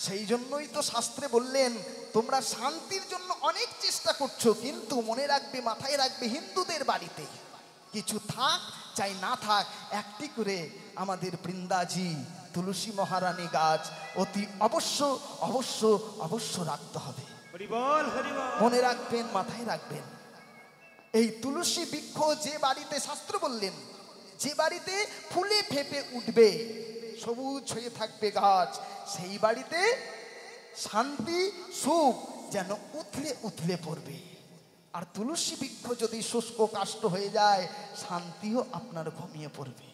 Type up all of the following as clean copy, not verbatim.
সেই জন্যই তো শাস্ত্রে বললেন তোমরা শান্তির জন্য অনেক চেষ্টা করছো, কিন্তু মনে রাখবে, মাথায় রাখবে, হিন্দুদের বাড়িতে কিছু থাক চাই না থাক, একটি করে আমাদের বৃন্দাজি তুলসী মহারানী গাছ অতি অবশ্য অবশ্য অবশ্য রাখতে হবে। মনে রাখবেন, মাথায় রাখবেন। এই তুলসী বৃক্ষ যে বাড়িতে, শাস্ত্র বললেন যে বাড়িতে ফুলে ফেপে উঠবে, সবুজ হয়ে থাকবে গাছ, সেই বাড়িতে শান্তি সুখ যেন উথলে উথলে পড়বে। আর তুলসী বৃক্ষ যদি শুষ্ক কাষ্ঠ হয়ে যায়, শান্তিও আপনার ঘুমিয়ে পড়বে।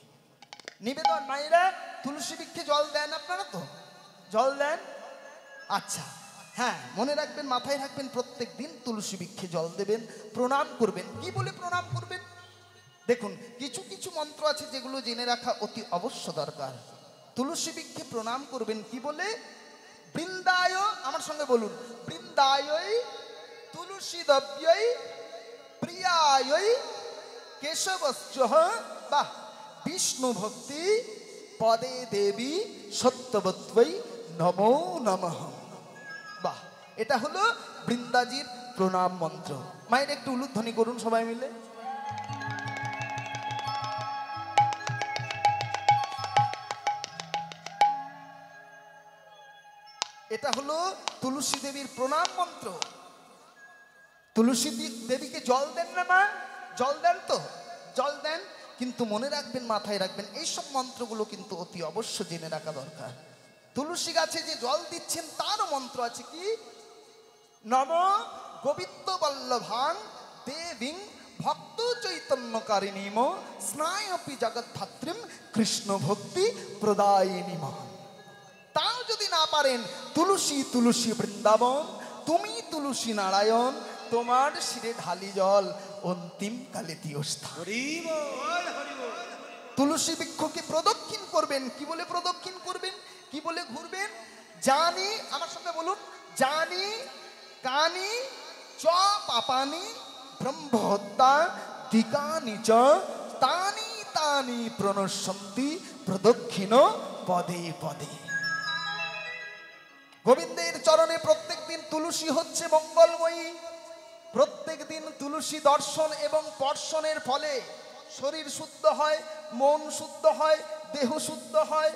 নিবেদন, মায়েরা তুলসী বৃক্ষে জল দেন, আপনারা তো জল দেন? আচ্ছা, হ্যাঁ, মনে রাখবেন, মাথায় রাখবেন, প্রত্যেক দিন তুলসী বৃক্ষে জল দেবেন, প্রণাম করবেন। কি বলে প্রণাম করবেন? দেখুন, কিছু কিছু মন্ত্র আছে যেগুলো জেনে রাখা অতি অবশ্য দরকার। তুলসী বৃক্ষে প্রণাম করবেন কি বলে? বৃন্দায়, আমার সঙ্গে বলুন, বৃন্দায় তুলসী দ্রব্যই প্রিয়ায় কেশবশ্চ বা বিষ্ণু ভক্তি পদে দেবী সত্যবত্বই নমো নমঃ। বাহ, এটা হলো বৃন্দাজির প্রণাম মন্ত্র। মায়ের একটু উলুধ্বনি করুন সবাই মিলে। এটা হলো তুলসী দেবীর প্রণাম মন্ত্র। তুলসী দেবীকে জল দেন না মা? জল দেন তো? জল দেন, কিন্তু মনে রাখবেন, মাথায় রাখবেন, এইসব মন্ত্রগুলো কিন্তু অতি অবশ্য জেনে রাখা দরকার। তুলসী গাছে যে জল দিচ্ছেন তারও মন্ত্র আছে। কি? নম গোবিন্দ বল্লভাং দেবীং ভক্ত চৈতন্যকারিণীম স্নায়পি জগদ্ধাত্রীম কৃষ্ণ ভক্তি প্রদায়িনীম। তাও যদি না পারেন, তুলসী তুলসী বৃন্দাবন, তুমি তুলসী নারায়ণ, তোমার শিরে ঢালি জল অন্তিম কালে দিও স্থান। তুলসী বৃক্ষকে প্রদক্ষিণ করবেন। কি বলে প্রদক্ষিণ করবেন? কি বলে ঘুরবেন? জানি, আমার সঙ্গে বলুন, জানি কানি চ পাপানি ব্রহ্মহত্যা দিকানি চ তানি তানি প্রণশ্যন্তি প্রদক্ষিণ পদে পদে। গোবিন্দের চরণে প্রত্যেক দিন তুলসী হচ্ছে মঙ্গলময়ী। প্রত্যেক দিন তুলসী দর্শন এবং স্পর্শনের ফলে শরীর শুদ্ধ হয়, মন শুদ্ধ হয়, দেহ শুদ্ধ হয়।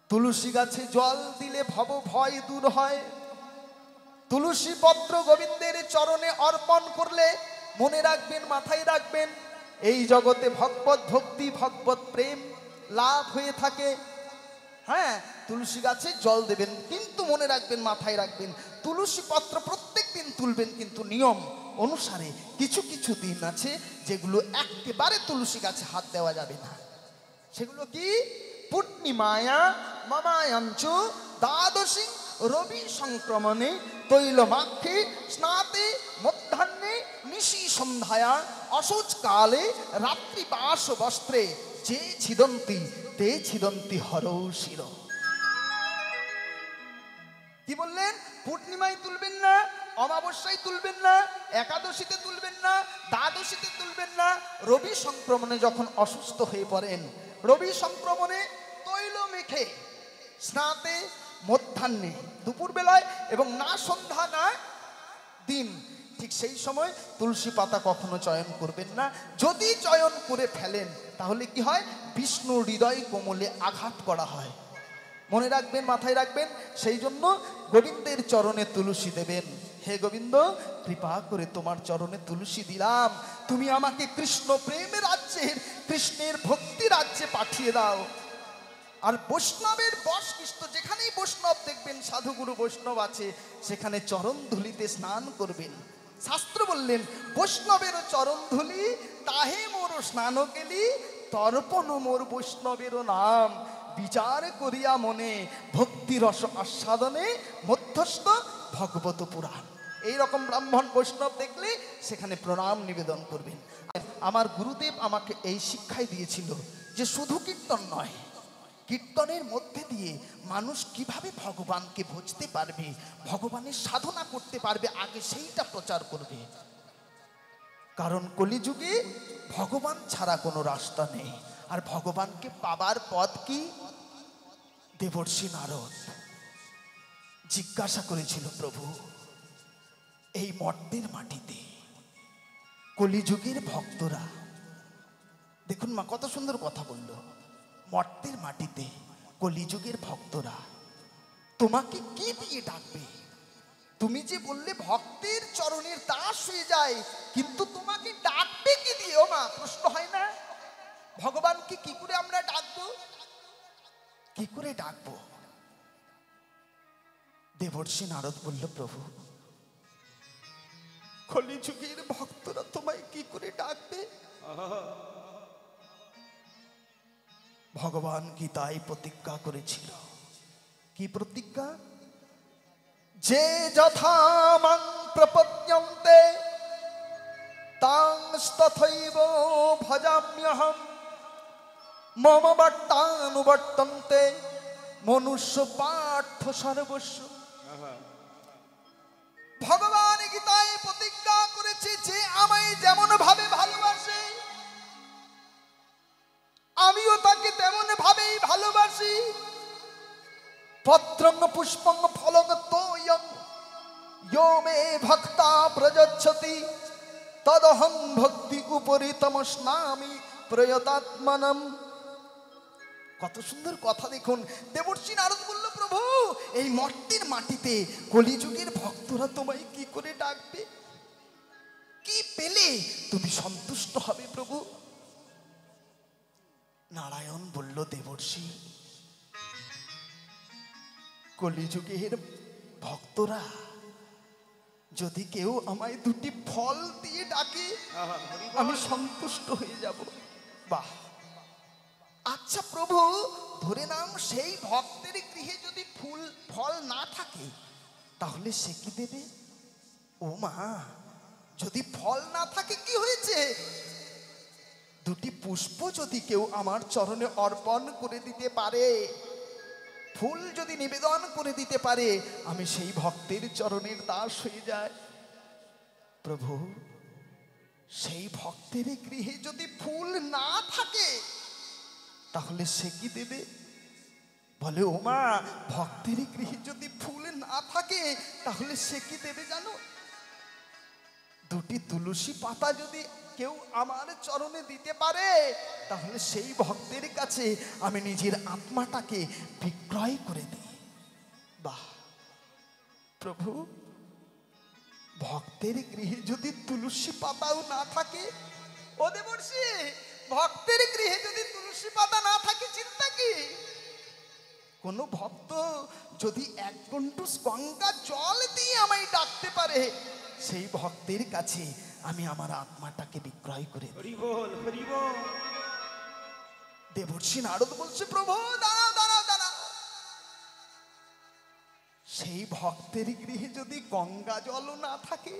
তুলসী গাছে জল দিলে ভব ভয় দূর হয়। তুলসী পত্র গোবিন্দের চরণে অর্পণ করলে, মনে রাখবেন, মাথায় রাখবেন, এই জগতে ভগবত ভক্তি, ভগবত প্রেম লাভ হয়ে থাকে। হ্যাঁ, তুলসী গাছে জল দেবেন, কিন্তু মনে রাখবেন, মাথায় রাখবেন, তুলসী পত্র প্রত্যেক দিন তুলবেন, কিন্তু নিয়ম অনুসারে। কিছু কিছু দিন আছে যেগুলো একেবারে তুলসী গাছে হাত দেওয়া যাবে না। সেগুলো কি? পূর্ণিমায়া মমায়াঞ্চ দ্বাদশী রবি সংক্রমণে তৈলমাক্ষে স্নাতে মধ্যাহ্নে নিশি সন্ধ্যায়া অশৌচ কালে রাত্রিবাস বস্ত্রে যে ছিদন্তি তে ছিদন্তি হরৌ শির। কি বললেন? পূর্ণিমায় তুলবেন না, অমাবস্যায় তুলবেন না, একাদশীতে তুলবেন না, দ্বাদশীতে তুলবেন না। রবি সংক্রমণে যখন অসুস্থ হয়ে পড়েন, রবি সংক্রমণে তৈল মেখে স্নাতে মধ্যাহ্নে, দুপুর বেলায়, এবং না সন্ধ্যা না দিন, ঠিক সেই সময় তুলসী পাতা কখনো চয়ন করবেন না। যদি চয়ন করে ফেলেন তাহলে কি হয়? বিষ্ণু হৃদয় কোমলে আঘাত করা হয়। মনে রাখবেন, মাথায় রাখবেন। সেই জন্য গোবিন্দের চরণে তুলসী দেবেন। হে গোবিন্দ, কৃপা করে তোমার চরণে তুলসী দিলাম, তুমি আমাকে কৃষ্ণ প্রেমের রাজ্যের, কৃষ্ণের ভক্তি রাজ্যে পাঠিয়ে দাও। আর বৈষ্ণবের বশকৃষ্ট, যেখানেই বৈষ্ণব দেখবেন, সাধুগুরু বৈষ্ণব আছে, সেখানে চরণ ধুলিতে স্নান করবেন। শাস্ত্র বললেন, বৈষ্ণবের চরণ ধুলি তাহে মোর স্নান কেলি, তর্পণ মোর বৈষ্ণবেরও নাম, বিচার করিয়া মনে ভক্তি রস আস্বাদনে মধ্যস্থ ভগবত পুরাণ। এইরকম ব্রাহ্মণ বৈষ্ণব দেখলে সেখানে প্রণাম নিবেদন করবেন। আমার গুরুদেব আমাকে এই শিক্ষাই দিয়েছিল যে শুধু কীর্তন নয়, কীর্তনের মধ্যে দিয়ে মানুষ কিভাবে ভগবানকে বুঝতে পারবে, ভগবানের সাধনা করতে পারবে, আগে সেইটা প্রচার করবে। কারণ কলিযুগে ভগবান ছাড়া কোনো রাস্তা নেই। আর ভগবানকে পাবার পথ কি? দেবর্ষি নারদ। জিজ্ঞাসা করেছিল, প্রভু এই মর্তের মাটিতে কলিযুগের ভক্তরা, দেখুন মা কত সুন্দর কথা বলল, মর্তের মাটিতে কলিযুগের ভক্তরা তোমাকে কি দিয়ে ডাকবে? তুমি যে বললে ভক্তের চরণের দাস হয়ে যায়, কিন্তু তোমাকে ডাকবে কি দিয়ে? ও মা, প্রশ্ন হয় না, ভগবানকে কি করে আমরা ডাকবো? কি করে ডাকবো? দেবর্ষি নারদ বলল, প্রভু কলিযুগের ভক্তরা তোমায় কি করে ডাকবে? ভগবান গীতায় প্রতিজ্ঞা করেছিল। কি প্রতিজ্ঞা? যে যথা মাং প্রপদ্যন্তে তাং তথৈব ভজাম্যহম মম বট্টানুবর্তন্তে মনুষ্য পার্থ সর্বস্ব। ভগবান গীতায় প্রতিজ্ঞা করেছে, যে আমায় যেমন ভাবে ভালোবাসে আমিও তাকে তেমন ভাবেই ভালোবাসি। পত্রং পুষ্পং ফলং তোয়ং यो मे भक्ता प्रयच्छति तदहं भक्ति उपरि तमस्नामि प्रयतात्मनम। কত সুন্দর কথা দেখুন। দেবর্ষি নারদ বলল, প্রভু এই মর্তের মাটিতে কলিযুগের ভক্তরা তোমায় কি করে ডাকবে? কি পেলে তুমি সন্তুষ্ট হবে প্রভু? নারায়ণ বলল, দেবর্ষি কলিযুগের ভক্তরা যদি কেউ আমায় দুটি ফল দিয়ে ডাকে আমি সন্তুষ্ট হয়ে যাব। বাহ, আচ্ছা প্রভু, ধরে নাও সেই ভক্তের গৃহে যদি ফল না থাকে তাহলে সে কি দেবে? ও মা, যদি ফল না থাকে কি হয়েছে? দুটি পুষ্প যদি কেউ আমার চরণে অর্পণ করে দিতে পারে, ফুল যদি নিবেদন করে দিতে পারে, আমি সেই ভক্তের চরণের দাস হয়ে যাই। প্রভু সেই ভক্তের গৃহে যদি ফুল না থাকে তাহলে সে কি দেবে? বলে, ও মা, ভক্তের গৃহে যদি ফুল না থাকে তাহলে সে কি দেবে জানো? দুটি তুলসী পাতা যদি কেউ আমার চরণে দিতে পারে তাহলে সেই ভক্তের কাছে আমি নিজের আত্মাটাকে বিক্রয় করে দিই। বাহ প্রভু, ভক্তের গৃহে যদি তুলসী পাতাও না থাকে, ও দেবর্ষি, ভক্তের গৃহে যদি তুলসী পাতা না থাকে চিন্তা কি? কোন ভক্ত যদি এক গন্ডুস গঙ্গা জল দিয়ে আমায় ডাকতে পারে, সেই ভক্তের কাছে আমি আমার আত্মাটাকে বিক্রয় করে দিই। দেবর্ষি নারদ বলছে, প্রভু দাঁড়াও দাঁড়াও দাঁড়াও, সেই ভক্তের গৃহে যদি গঙ্গা জলও না থাকে,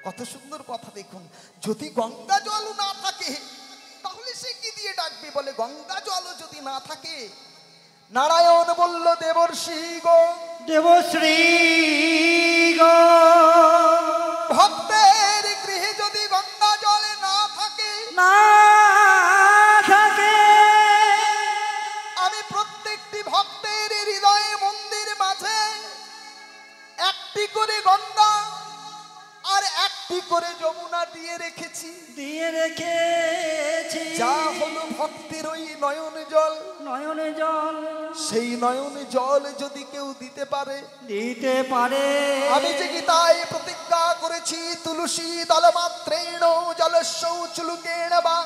কত সুন্দর কথা দেখুন, যদি গঙ্গা জলও না থাকে তাহলে সে কি দিয়ে ডাকবে? বলে, গঙ্গা জলও যদি না থাকে, নারায়ণ বলল, দেবর্ষি গো, দেবশ্রী গো, ভক্তের গৃহে যদি গঙ্গা জলে না থাকে, না থাকে, আমি প্রত্যেকটি ভক্তের হৃদয়ে মন্দির মাঝে একটি করে গঙ্গা আর একটি করে যমুনা দিয়ে রেখেছি। দিয়ে রেখেছি যা হলো ভক্তের ওই নয়ন জল, নয়নে জল, সেই নয়ন জল যদি কেউ দিতে পারে, দিতে পারে, আমি যে গীতায় প্রতিজ্ঞা করেছি, তুলসী দলমাত্রেণ জলস্যৌ চুলুকেণ বা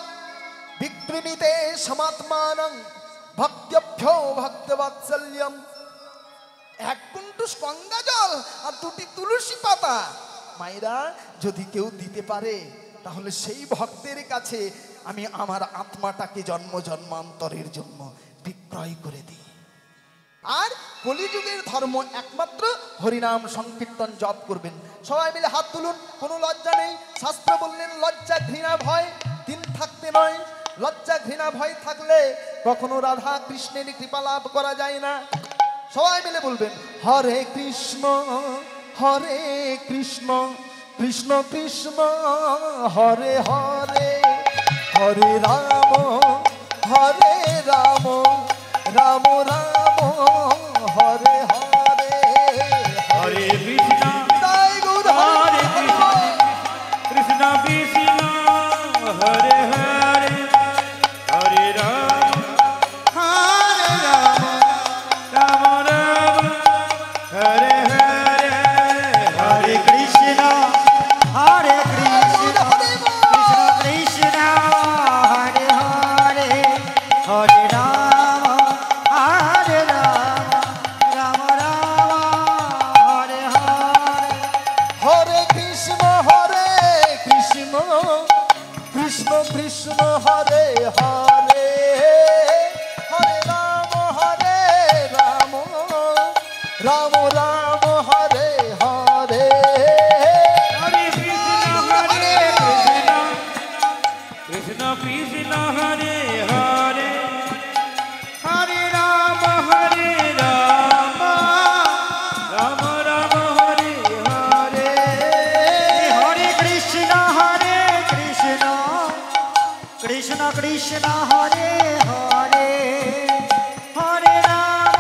বিক্রিণীতে সমাত্মানং ভক্ত্যভ্যো ভক্তবাৎসল্যম। এক কুন্টুস গঙ্গা জল আর দুটি তুলসী পাতা মায়েরা যদি কেউ দিতে পারে তাহলে সেই ভক্তের কাছে আমি আমার আত্মাটাকে জন্ম জন্মান্তরের জন্য বিক্রয় করে দিই। আর কলিযুগের ধর্ম একমাত্র হরিনাম সংকীর্তন জপ করবেন। সবাই মিলে হাত তুলুন, কোনো লজ্জা নেই। শাস্ত্র বললেন লজ্জা ঘৃণা ভয় তিন থাকতে নয়। লজ্জা ঘৃণা ভয় থাকলে কখনো রাধা কৃষ্ণের কৃপা লাভ করা যায় না। সবাই মিলে বলবেন, হরে কৃষ্ণ হরে কৃষ্ণ কৃষ্ণ কৃষ্ণ হরে হরে, হরে রাম রাম রাম হরে হরে। কৃষ্ণ হরে হরে হরে রাম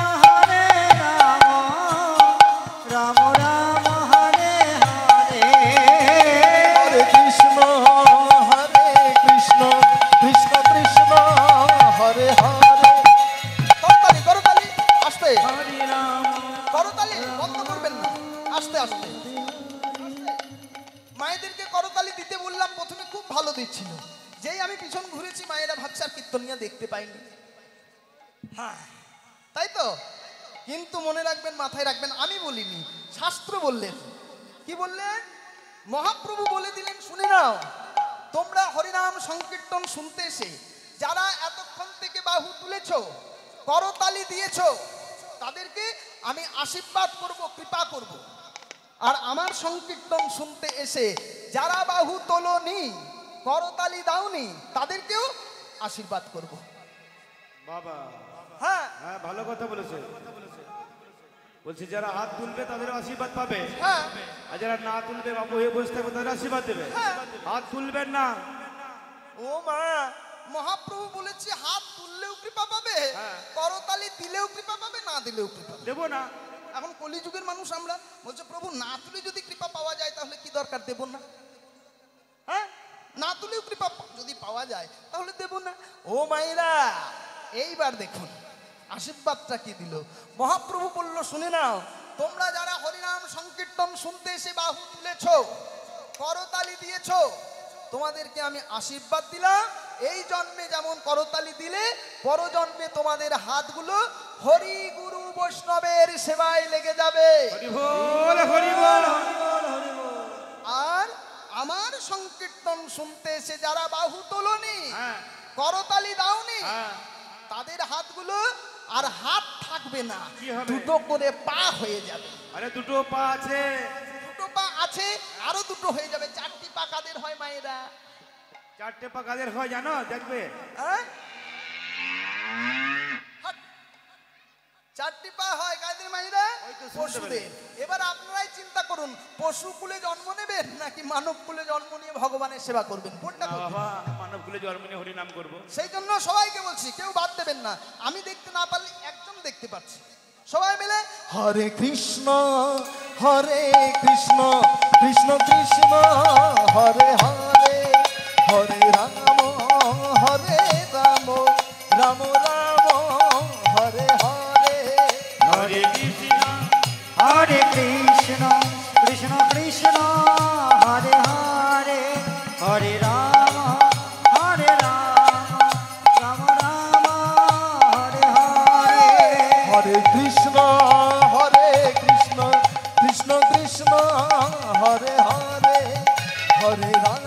রাম রাম হরে হরে হরে কৃষ্ণ কৃষ্ণ কৃষ্ণ হরে হরে। করতালি করতালি আস্তে, হরে রাম করতালি বন্ধ করবেন না, আস্তে আস্তে। মায়েদেরকে করতালি দিতে বললাম, প্রথমে খুব ভালো দিচ্ছিল, যেই আমি পিছন ঘুরেছি মায়েরা ভাবছে আর কীর্তনিয়া দেখতে পাইনি। হ্যাঁ তাই তো, কিন্তু মনে রাখবেন, মাথায় রাখবেন, আমি বলিনি, শাস্ত্র বললেন। কি বললেন? মহাপ্রভু বলে দিলেন, শুনে নাও, তোমরা হরিনাম সংকীর্তন শুনতে এসে যারা এতক্ষণ থেকে বাহু তুলেছ, করতালি দিয়েছ, তাদেরকে আমি আশীর্বাদ করব, কৃপা করব। আর আমার সংকীর্তন শুনতে এসে যারা বাহু তোলনি, করতালি দাওনি, তাদেরকেও আশীর্বাদ করব। বাবা, হ্যাঁ হ্যাঁ ভালো কথা বলেছে। বলছি যারা হাত তুলবে তাদের আশীর্বাদ পাবে, হ্যাঁ আর যারা না তুলবে বাবু হয়ে বসে থাকবে তাদের আশীর্বাদ দেবে। হ্যাঁ। হাত তুলবেন না। ও মা, মহাপ্রভু বলেছে হাত তুললেও কৃপা পাবে, হ্যাঁ। করতালি দিলেও কৃপা পাবে, না দিলেও কৃপা পাবে। দেবো না। এখন কলিযুগের মানুষ আমরা, বলছে প্রভু না তুলে যদি কৃপা পাওয়া যায় তাহলে কি দরকার, দেব না? হ্যাঁ, না তুলেও কৃপা যদি পাওয়া যায় তাহলে দেব না। ও মাইরা, এইবার দেখুন আশীর্বাদটা কি দিল। মহাপ্রভু বলল, শুনে নাও, তোমরা যারা হরিনাম সংকীর্তন শুনতে এসে বাহু তুলেছ, করতালি দিয়েছ, তোমাদেরকে আমি আশীর্বাদ দিলাম। এই জন্মে যেমন করতালি দিলে, পরজন্মে তোমাদের হাতগুলো হরি গুরু বৈষ্ণবের সেবায় লেগে যাবে। হরি বল, হরি বল। আর আমার সংকীর্তন শুনতে এসে যারা বাহু তোলনি, হ্যাঁ। করতালি দাওনি, হ্যাঁ। তাদের হাতগুলো আর হাত থাকবে না, কি হবে? দুটো করে পা হয়ে যাবে। আরে দুটো পা আছে। দুটো পা আছে, আরো দুটো হয়ে যাবে। চারটি পা কাদের হয় মায়েরা? চারটে পা কাদের হয় জানো? দেখবে। হ্যাঁ? হাট। চারটি পা হয় কাদের মায়েরা? ওই তো শুনতে পশুদের। এবার আপনারাই চিন্তা করুন, পশু কুলে জন্ম নেবেন নাকি মানব কুলে জন্ম নিয়ে ভগবানের সেবা করবেন, কোনটা না করবেন? বাবা, মানব কুলে জন্ম নিয়ে হরি নাম করবো। সেই জন্য সবাইকে বলছি, কেউ বাদ দেবেন না। আমি দেখতে না পারলে একজন দেখতে পাচ্ছি, সবাই মিলে হরে কৃষ্ণ কৃষ্ণ কৃষ্ণ কৃষ্ণ হরে হরে হরে রাম রাম রাম রাম হরে হরে। হরে কৃষ্ণ হরে কৃষ্ণ কৃষ্ণ কৃষ্ণ হরে হরে হরে রাম রাম রাম হরে হরে হরে কৃষ্ণ কৃষ্ণ কৃষ্ণ কৃষ্ণ হরে হরে হরে রাম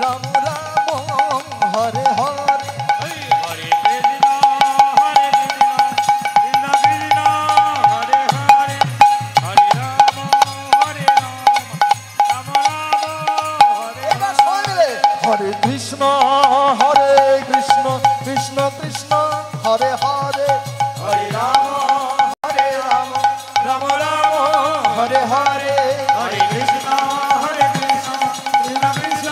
রাম রাম হরে হরে। হরে কৃষ্ণ হরে কৃষ্ণ কৃষ্ণ কৃষ্ণ হরে হরে হরে রাম রাম হরে এবার সবাই মিলে হরে কৃষ্ণ কৃষ্ণ কৃষ্ণ কৃষ্ণ হরে হরে হরে রাম রাম রাম হরে হরে হরে কৃষ্ণ কৃষ্ণ কৃষ্ণ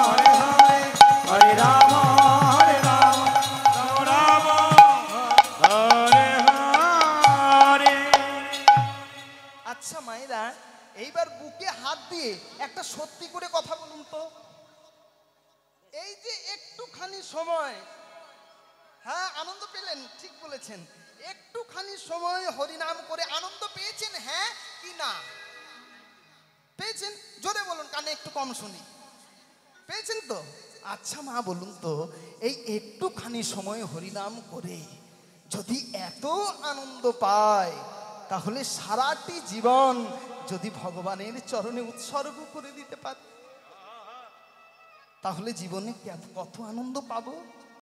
হরে হরে হরে রাম রাম হরে হরে। আচ্ছা মায়েরা, এইবার বুকে হাত দিয়ে একটা সত্যি করে কথা বলুন তো, এই যে একটুখানি সময়, হ্যাঁ আনন্দ পেলেন, ঠিক বলেছেন, একটুখানি সময় হরিনাম করে আনন্দ পেয়েছেন, হ্যাঁ কি না পেয়েছেন? জোরে বলুন, কানে একটু কম শুনি। পেয়েছেন তো? আচ্ছা মা বলুন তো, এই একটুখানি সময় হরিনাম করে যদি এত আনন্দ পায়, তাহলে সারাটি জীবন যদি ভগবানের চরণে উৎসর্গ করে দিতে পারে, তাহলে জীবনে কত আনন্দ পাবো।